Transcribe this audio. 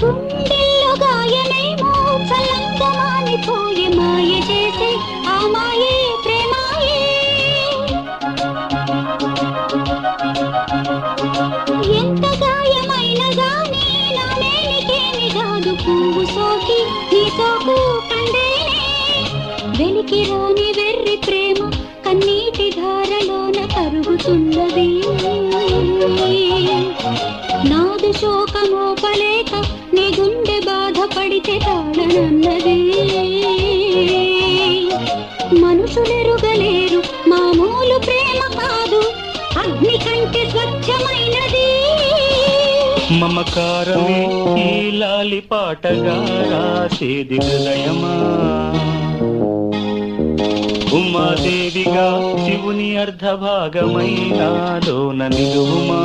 గుండెల్లో గాయమేమో చల్లంగా మానిపోయి మాయ చేసే ఆ మాయే ప్రేమాయే. ఎంత గాయమైనా గానీ నా నేనికేమి కాదు, పువ్వు సోకి నీ సోకు కండేనే. వెలికి రాని వెర్రి ప్రేమ కన్నీటి ధారలోన కరుగుతున్నది. నాదు శోకమోపలేక నీ గుండె బాధపడితే తాళనన్నది. మనుషులెరుగలేరు మామూలు ప్రేమ కాదు, అగ్ని కంటే స్వచ్ఛమైనది. మమకారమే ఈ లాలి పాటగా రాసేది హృదయమా, ఉమాదేవిగా శివుని అర్ధభాగమైనాలోన నిలువుమా.